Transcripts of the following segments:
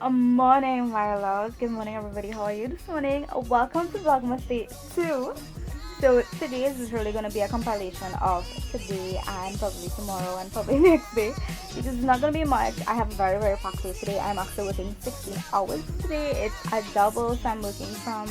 morning, my loves. Good morning, everybody. How are you this morning? Welcome to Vlogmas Day 2. So, today is literally going to be a compilation of today and probably tomorrow and probably next day. Because it's not going to be much. I have a very packed day today. I'm actually working 16 hours today. It's a double, so I'm working from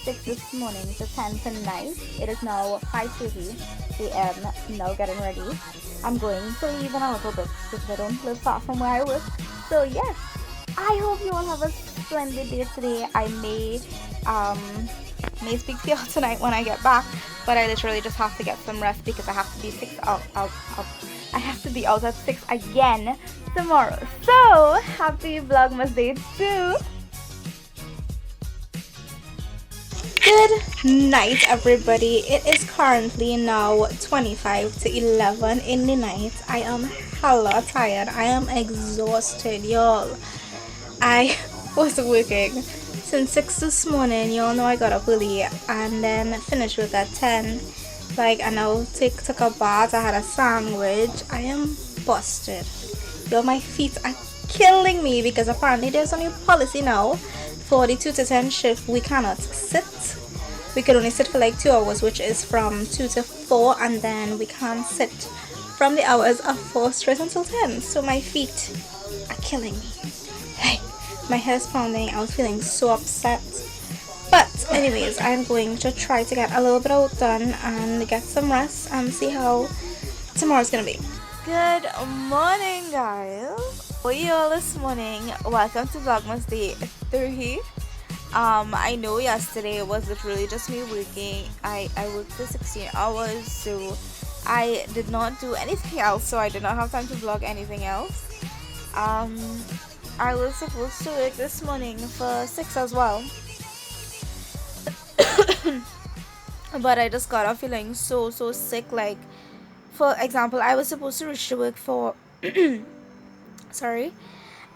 6 this morning to 10 tonight. It is now 5:30 a.m. Now getting ready. I'm going to leave in a little bit because I don't live far from where I work. So yes, I hope you all have a splendid day today. I may speak to y'all tonight when I get back, but I literally just have to get some rest because I have to be I have to be out at 6 again tomorrow. So happy Vlogmas Day 2. Good night, everybody. It is currently now 25 to 11 in the night. I am hella tired. I am exhausted, y'all. I was working since 6 this morning. Y'all know I got up early and then finished work at 10. I now took a bath. I had a sandwich. I am busted. Y'all, my feet are killing me because apparently there's a new policy now. For the 2 to 10 shift, we cannot sit. We can only sit for like 2 hours, which is from 2 to 4, and then we can't sit from the hours of 4 straight until 10. So my feet are killing me. Hey, my hair's pounding. I was feeling so upset. But anyways, I'm going to try to get a little bit out done and get some rest and see how tomorrow's gonna be. Good morning, guys. How are you all this morning? Welcome to Vlogmas Day 3. I know yesterday was literally just me working. I worked for 16 hours, so I did not do anything else, so I did not have time to vlog anything else. I was supposed to work this morning for 6 as well. But I just got off feeling so sick. Like, for example, I was supposed to reach to work for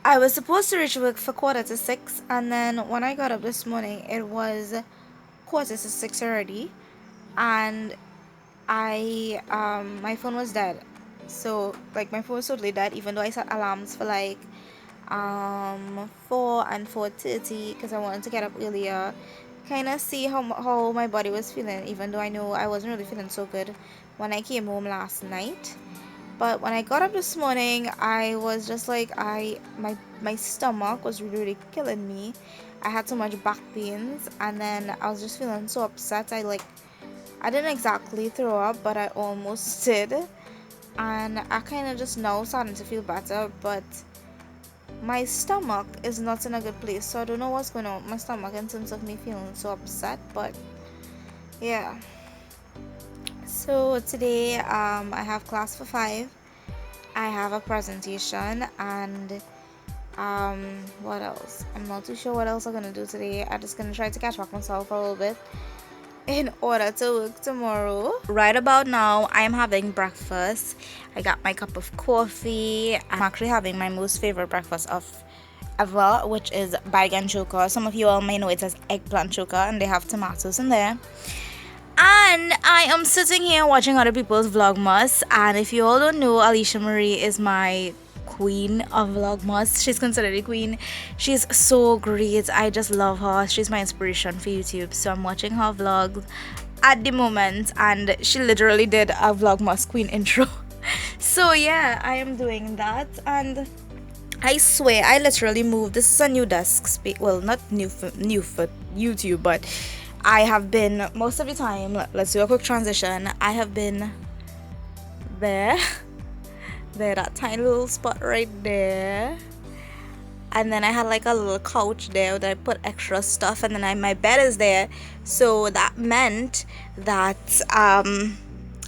I was supposed to reach work for 5:45, and then when I got up this morning, it was 5:45 already, and my phone was dead. So my phone was totally dead, even though I set alarms for 4 and 4:30 because I wanted to get up earlier, kind of see how my body was feeling, even though I know I wasn't really feeling so good when I came home last night. But when I got up this morning, I was just like, my stomach was really killing me. I had so much back pains, and then I was just feeling so upset. I didn't exactly throw up, but I almost did. And I kind of just now starting to feel better, but my stomach is not in a good place. So I don't know what's going on with my stomach in terms of me feeling so upset, but yeah. So today I have class for 5. I have a presentation, and what else? I'm not too sure what else I'm gonna do today. I'm just gonna try to catch up myself a little bit in order to work tomorrow. Right about now, I'm having breakfast. I got my cup of coffee. I'm actually having my most favorite breakfast of ever, which is bacon choker. Some of you all may know it as eggplant choker, and they have tomatoes in there. And I am sitting here watching other people's Vlogmas, and if you all don't know, Alicia Marie is my queen of Vlogmas. She's considered a queen. She's so great. I just love her. She's my inspiration for YouTube, so I'm watching her vlogs at the moment, and she literally did a Vlogmas queen intro. So yeah, I am doing that, and I swear I literally moved. This is a new desk space. Well, not new for YouTube, but I have been most of the time, let's do a quick transition. I have been there, that tiny little spot right there, and then I had like a little couch there that I put extra stuff, and then my bed is there, so that meant that I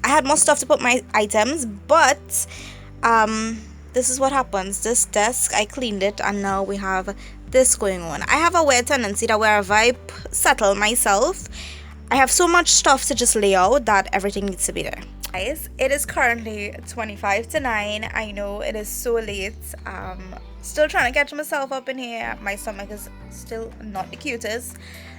had more stuff to put my items. But this is what happens. This desk, I cleaned it, and now we have this going on. I have a weird tendency that wherever I settle myself, I have so much stuff to just lay out that everything needs to be there. Guys, it is currently 25 to 9. I know it is so late. Still trying to catch myself up in here. My stomach is still not the cutest,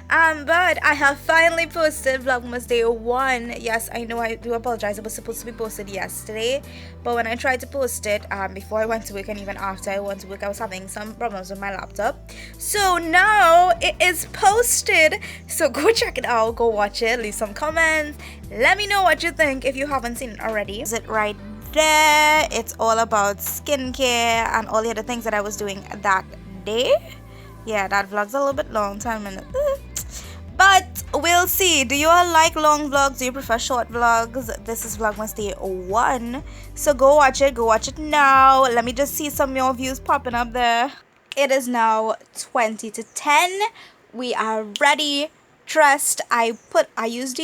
But I have finally posted Vlogmas Day 1. Yes, I know, I do apologize. It was supposed to be posted yesterday, but when I tried to post it before I went to work and even after I went to work, I was having some problems with my laptop. So now it is posted. So go check it out, go watch it, leave some comments. Let me know what you think if you haven't seen it already. Is it right there? It's all about skincare and all the other things that I was doing that day. Yeah, that vlog's a little bit long, 10 minutes. But we'll see. Do you all like long vlogs? Do you prefer short vlogs? This is Vlogmas Day 1. So go watch it. Go watch it now. Let me just see some more views popping up there. It is now 20 to 10. We are ready, dressed. I used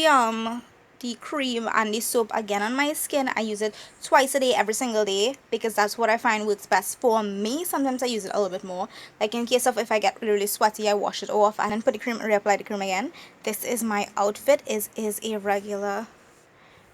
the cream and the soap again on my skin. I use it twice a day, every single day, because that's what I find works best for me. Sometimes I use it a little bit more, like in case of if I get really sweaty, I wash it off and then put the cream, reapply the cream again. This is my outfit. Is a regular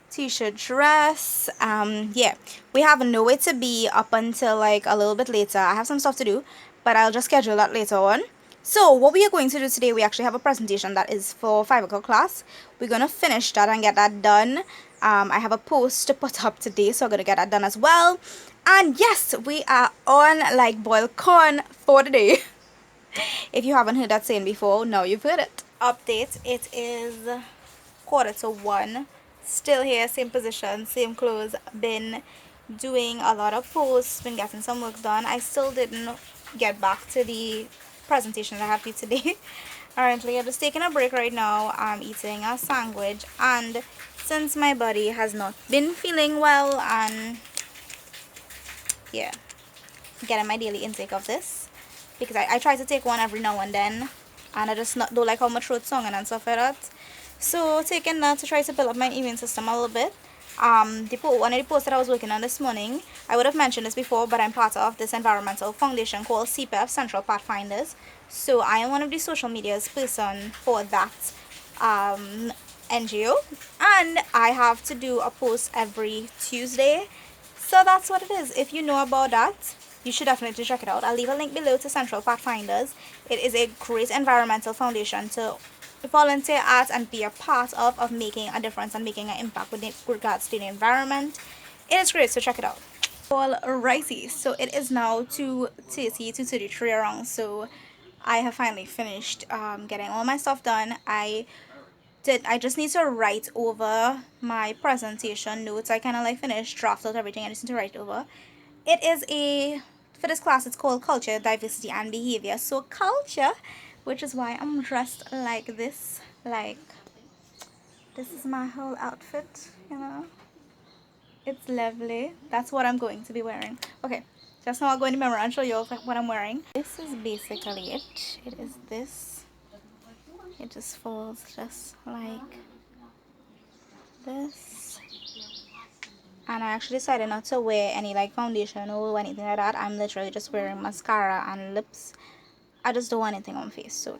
t-shirt dress. Yeah, we have nowhere to be up until like a little bit later. I have some stuff to do, but I'll just schedule that later on. So what we are going to do today, we actually have a presentation that is for 5 o'clock class. We're gonna finish that and get that done. I have a post to put up today, so I'm gonna get that done as well. And yes, we are on like boiled corn for the day. If you haven't heard that saying before, now you've heard it. Update, it is 1:45. Still here, same position, same clothes. Been doing a lot of posts, been getting some work done. I still didn't get back to the presentation that I have for you today. Currently, I'm just taking a break right now. I'm eating a sandwich, and since my body has not been feeling well, and yeah, getting my daily intake of this, because I try to take one every now and then, and I just don't like how my throat's singing and stuff like that. So taking that to try to build up my immune system a little bit. One of the posts that I was working on this morning, I would have mentioned this before, but I'm part of this environmental foundation called CPF, Central Pathfinders. So I am one of the social media's person for that NGO, and I have to do a post every Tuesday. So that's what it is. If you know about that, you should definitely check it out. I'll leave a link below to Central Pathfinders. It is a great environmental foundation to volunteer at and be a part of making a difference and making an impact with regards to the environment. It is great, so check it out. Alrighty, so it is now 2:30, 2:33 around, so I have finally finished getting all my stuff done. I just need to write over my presentation notes. I kind of like finished, draft out everything. I just need to write over. It is for this class, it's called Culture, Diversity and Behavior. So culture, which is why I'm dressed like this. Like, this is my whole outfit, you know. It's lovely. That's what I'm going to be wearing. Okay, just now I'll go in the mirror and show you what I'm wearing. This is basically it. It is this. It just falls just like this. And I actually decided not to wear any like foundation or anything like that. I'm literally just wearing mascara and lips. I just don't want anything on my face, so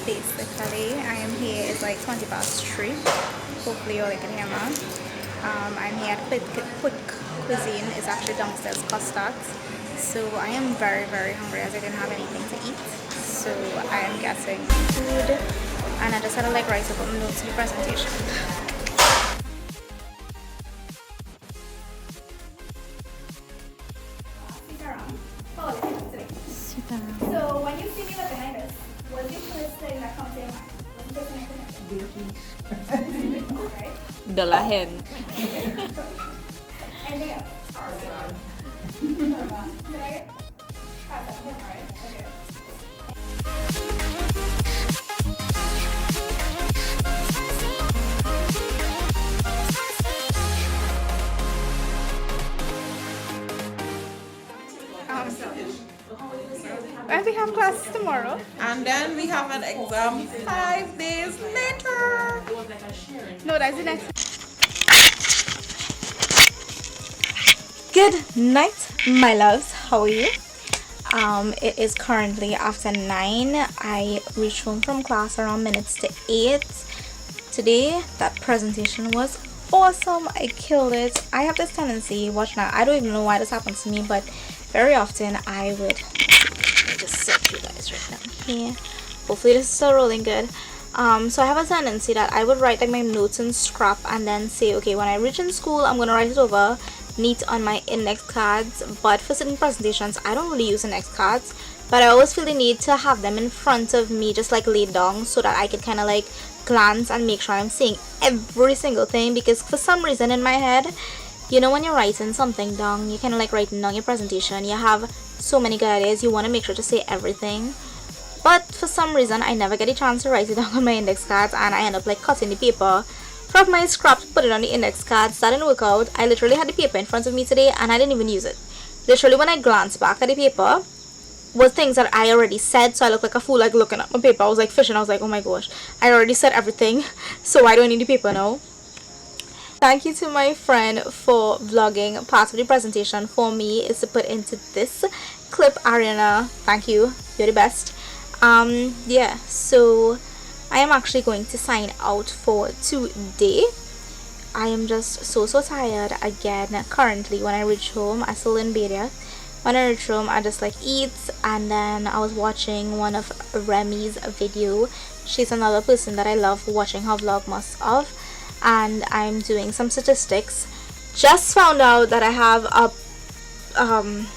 basically I am here. It's like 3:20. Hopefully you all can hear me. I'm here at Quick Cuisine. It's actually downstairs custard. So I am very, very hungry as I didn't have anything to eat. So I am getting food, and I just had to like write up on notes to the presentation. So when you see me looking like this, what's the first thing that comes to your mind? What's the first thing that comes to your mind? Dollar hen. Anything else? And we have class tomorrow. And then we have an exam 5 days later. No, that's the next. Good night, my loves. How are you? It is currently after 9. I reached home from class around minutes to 8. Today that presentation was awesome. I killed it. I have this tendency, watch now, I don't even know why this happens to me, but very often I would, let me just set you guys right down here. Hopefully this is still rolling good. So I have a tendency that I would write like my notes in scrap and then say, okay, when I reach in school, I'm gonna write it over neat on my index cards. But for certain presentations, I don't really use index cards, but I always feel the need to have them in front of me, just like laid down, so that I can kind of like glance and make sure I'm seeing every single thing. Because for some reason in my head, you know, when you're writing something down, you kind of like writing down your presentation, you have so many good ideas, you want to make sure to say everything. But for some reason, I never get a chance to write it down on my index cards, and I end up like cutting the paper from my scrap to put it on the index cards. That didn't work out. I literally had the paper in front of me today and I didn't even use it. Literally, when I glanced back at the paper, was things that I already said, so I looked like a fool, like looking at my paper. I was like fishing. I was like, oh my gosh, I already said everything, so I don't need the paper now. Thank you to my friend for vlogging part of the presentation for me. Is to put into this clip. Ariana, thank you, you're the best. Yeah, so I am actually going to sign out for today. I am just so tired again. Currently, when I reach home, I still in bed. When I reach home, I just like eat, and then I was watching one of Remy's video. She's another person that I love watching her Vlogmas of, and I'm doing some statistics. Just found out that I have a oh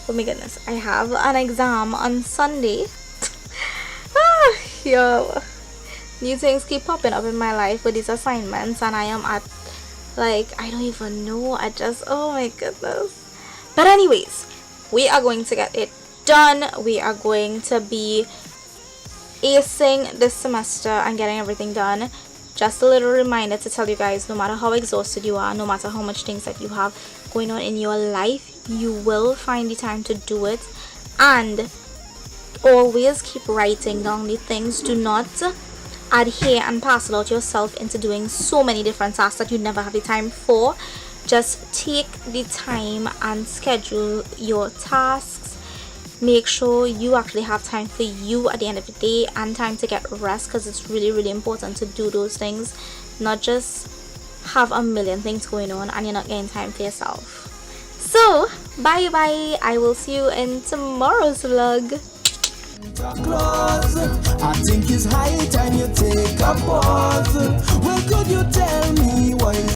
my goodness, I have an exam on Sunday. Yo, new things keep popping up in my life with these assignments, and I am at like, I don't even know, I just, oh my goodness. But anyways, we are going to get it done. We are going to be acing this semester and getting everything done. Just a little reminder to tell you guys, no matter how exhausted you are, no matter how much things that you have going on in your life, you will find the time to do it. And always keep writing down the things. Do not adhere and parcel out yourself into doing so many different tasks that you never have the time for. Just take the time and schedule your tasks. Make sure you actually have time for you at the end of the day and time to get rest, because it's really important to do those things, not just have a million things going on and you're not getting time for yourself. So bye bye, I will see you in tomorrow's vlog. I think it's high time you take a pause. Well, could you tell me why?